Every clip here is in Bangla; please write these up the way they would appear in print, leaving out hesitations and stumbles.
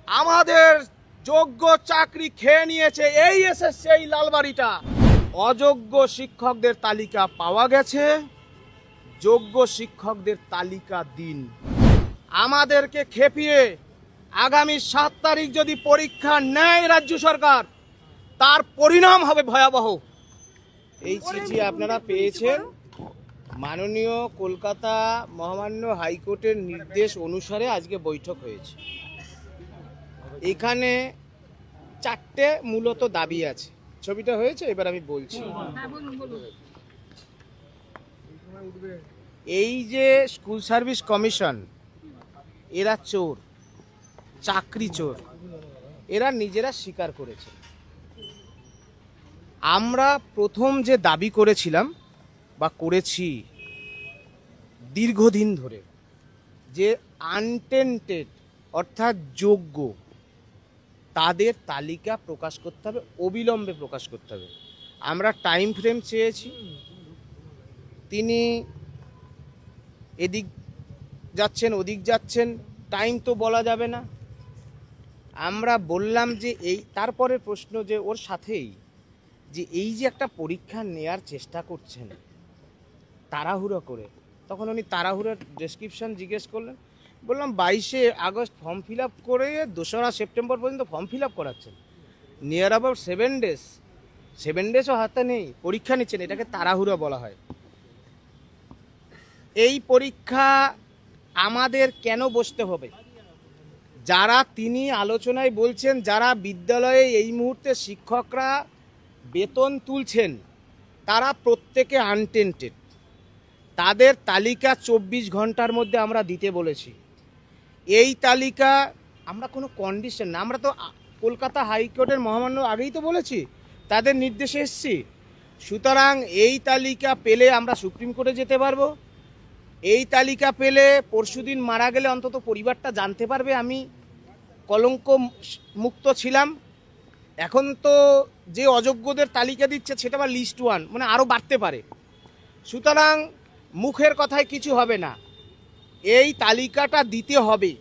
আমাদের যোগ্য চাকরি খেয়ে নিয়েছে এই এসএসসি এই লালবাড়িটা। অযোগ্য শিক্ষকদের তালিকা পাওয়া গেছে, যোগ্য শিক্ষকদের তালিকা দিন। আমাদেরকে খেপিয়ে আগামী 7 তারিখ যদি পরীক্ষা নেয় রাজ্য সরকার, তার পরিণাম হবে ভয়াবহ। এই চিঠি আপনারা পেয়েছেন মাননীয় কলকাতা মহামান্য হাইকোর্টের নির্দেশ অনুসারে আজকে বৈঠক হয়েছে। এখানে 4টে মূলত দাবি আছে। ছবিটা হয়েছে, এবার আমি বলছি। এই যে স্কুল সার্ভিস কমিশন, এরা চোর, চাকরি চোর, এরা নিজেরা স্বীকার করেছে। আমরা প্রথম যে দাবি করেছিলাম বা করেছি দীর্ঘদিন ধরে, যে আনটেন্টেড অর্থাৎ যোগ্য তাদের তালিকা প্রকাশ করতে হবে, অবিলম্বে প্রকাশ করতে হবে। আমরা টাইম ফ্রেম চেয়েছি, তিনি এদিক যাচ্ছেন ওদিক যাচ্ছেন, টাইম তো বলা যাবে না। আমরা বললাম যে এই তারপরের প্রশ্ন যে ওর সাথেই যে এই যে একটা পরীক্ষা নেয়ার চেষ্টা করছেন তাড়াহুড়ো করে, তখন উনি তাড়াহুড়োর ডেসক্রিপশন জিজ্ঞেস করলেন। বললাম 22শে আগস্ট ফর্ম ফিল আপ করে 2রা সেপ্টেম্বর পর্যন্ত ফর্ম ফিল আপ করাচ্ছেন, নিয়ার অ্যাবাউট 7 ডেজও হাতে নেই, পরীক্ষা নিচ্ছেন, এটাকে তাড়াহুড়ো বলা হয়। এই পরীক্ষা আমাদের কেন বসতে হবে? যারা তিনি আলোচনায় বলছেন, যারা বিদ্যালয়ে এই মুহূর্তে শিক্ষকরা বেতন তুলছেন, তারা প্রত্যেকে আনটেন্টেড। তাদের তালিকা 24 ঘন্টার মধ্যে আমরা দিতে বলেছি। এই তালিকা আমরা কোনো কন্ডিশন না, আমরা তো কলকাতা হাইকোর্টের মহামান্য আগেই তো বলেছি, তাদের নির্দেশে এসেছি। সুতরাং এই তালিকা পেলে আমরা সুপ্রিম কোর্টে যেতে পারবো। এই তালিকা পেলে পরশুদিন মারা গেলে অন্তত পরিবারটা জানতে পারবে আমি কলঙ্ক মুক্ত ছিলাম। এখন তো যে অযোগ্যদের তালিকা দিচ্ছে সেটা আবার লিস্ট 1, মানে আরও বাড়তে পারে। সুতরাং মুখের কথায় কিছু হবে না, এই তালিকাটা দিতে হবে।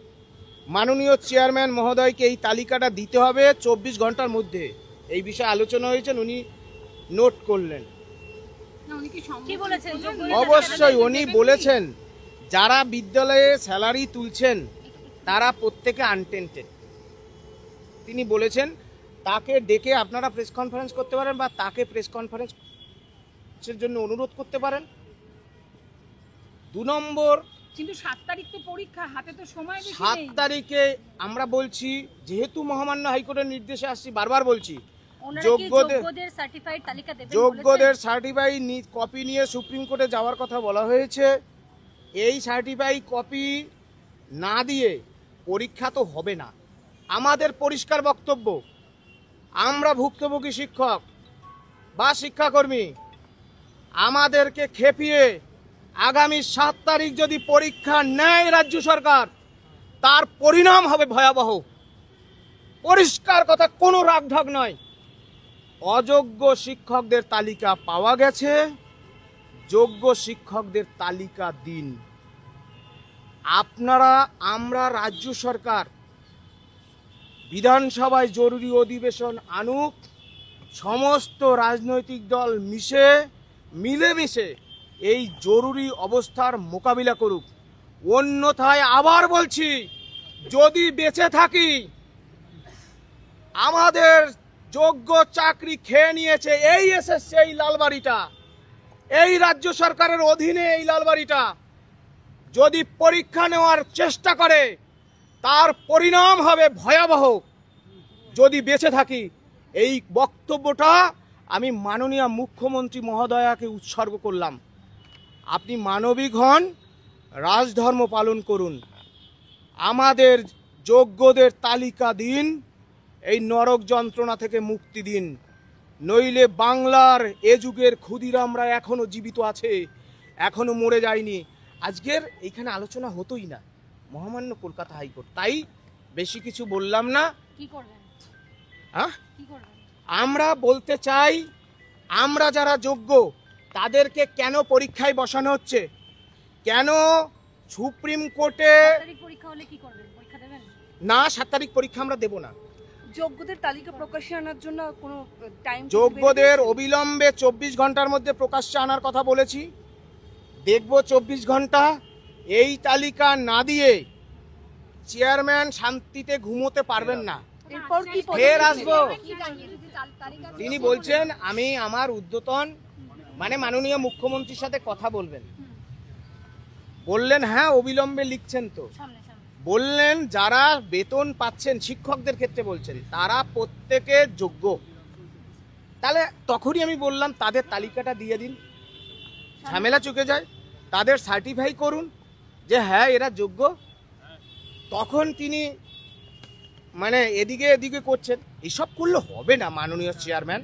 মাননীয় চেয়ারম্যান মহোদয়কে এই তালিকাটা দিতে হবে 24 ঘন্টার মধ্যে। এই বিষয়ে আলোচনা হয়েছেন, উনি নোট করলেন। অবশ্যই উনি বলেছেন যারা বিদ্যালয়ে স্যালারি তুলছেন তারা প্রত্যেকে আনটেন্টেড। তিনি বলেছেন তাকে ডেকে আপনারা প্রেস কনফারেন্স করতে পারেন বা তাকে প্রেস কনফারেন্সের জন্য অনুরোধ করতে পারেন। 2 নম্বর, কিন্তু 7 তারিখ তো পরীক্ষা, হাতে তো সময় বেশি নেই। 7 তারিখে আমরা বলছি, যেহেতু মহামান্য হাইকোর্টের নির্দেশে আসছি, বারবার বলছি, যোগ্যদের সার্টিফাইড তালিকা দেবেন, যোগ্যদের সার্টিফাইড কপি নিয়ে সুপ্রিম কোর্টে যাওয়ার কথা বলা হয়েছে। এই সার্টিফাইড কপি না দিয়ে পরীক্ষা তো হবে না। আমাদের পরিষ্কার বক্তব্য, আমরা ভুক্তভোগী শিক্ষক বা শিক্ষাকর্মী, আমাদেরকে খেপিয়ে আগামী 7 তারিখ যদি পরীক্ষা নেয় রাজ্য সরকার, তার পরিণাম হবে ভয়াবহ। পরিষ্কার কথা, কোনো রাগঢাক নয়। অযোগ্য শিক্ষকদের তালিকা পাওয়া গেছে, যোগ্য শিক্ষকদের তালিকা দিন। আমরা রাজ্য সরকার বিধানসভায় জরুরি অধিবেশন আনুক, সমস্ত রাজনৈতিক দল মিলেমিশে এই জরুরি অবস্থার মোকাবিলা করুক। অন্যথায় আবার বলছি, যদি বেঁচে থাকি, আমাদের যোগ্য চাকরি খেয়ে নিয়েছে এই এসএসসি এই লালবাড়িটা, এই রাজ্য সরকারের অধীনে এই লালবাড়িটা, যদি পরীক্ষা নেওয়ার চেষ্টা করে তার পরিণাম হবে ভয়াবহ। যদি বেঁচে থাকি, এই বক্তব্যটা আমি মাননীয় মুখ্যমন্ত্রী মহোদয়াকে উৎসর্গ করলাম। আপনি মানবিক হন, রাজধর্ম পালন করুন, আমাদের যোগ্যদের তালিকা দিন, এই নরক যন্ত্রণা থেকে মুক্তি দিন। নইলে বাংলার এ যুগের ক্ষুদিরামরা এখনো জীবিত আছে, এখনো মরে যায়নি। আজকের এইখানে আলোচনা হতোই না, মহামান্য কলকাতা হাইকোর্ট, তাই বেশি কিছু বললাম না। কি করবেন? আমরা বলতে চাই, আমরা যারা যোগ্য তাদেরকে কেন পরীক্ষায় বসানো হচ্ছে, কেন সুপ্রিম কোর্টে পরীক্ষা হলে কি করবেন? পরীক্ষা দেবেন? না, 7 তারিখ পরীক্ষা আমরা দেব না। যোগ্যদের তালিকা প্রকাশ্যে আনার জন্য কোনো টাইম যোগ্যদের অবিলম্বে 24 ঘন্টার মধ্যে প্রকাশ্যে আনার কথা বলেছি। দেখব 24 ঘন্টা। এই তালিকা না দিয়ে চেয়ারম্যান শান্তিতে ঘুমোতে পারবেন না। এরপর কি ফের আসবো। কি জানিয়েছে যে তালিকা তিনি বলছেন আমি আমার ঊর্ধ্বতন মানে মাননীয় মুখ্যমন্ত্রীর সাথে কথা বলবেন। বললেন হ্যাঁ অবিলম্বে লিখছেন তো। সামনে সামনে বললেন যারা বেতন পাচ্ছেন শিক্ষকদের ক্ষেত্রে বলছেন তারা প্রত্যেকে যোগ্য। তাহলে তখনই আমি বললাম তাদের তালিকাটা দিয়ে দিন, ঝামেলা চুকে যায়। তাদের সার্টিফাই করুন যে হ্যাঁ এরা যোগ্য। তখন তিনি মানে এদিকে এদিকে করছেন। এসব করলে হবে না মাননীয় চেয়ারম্যান।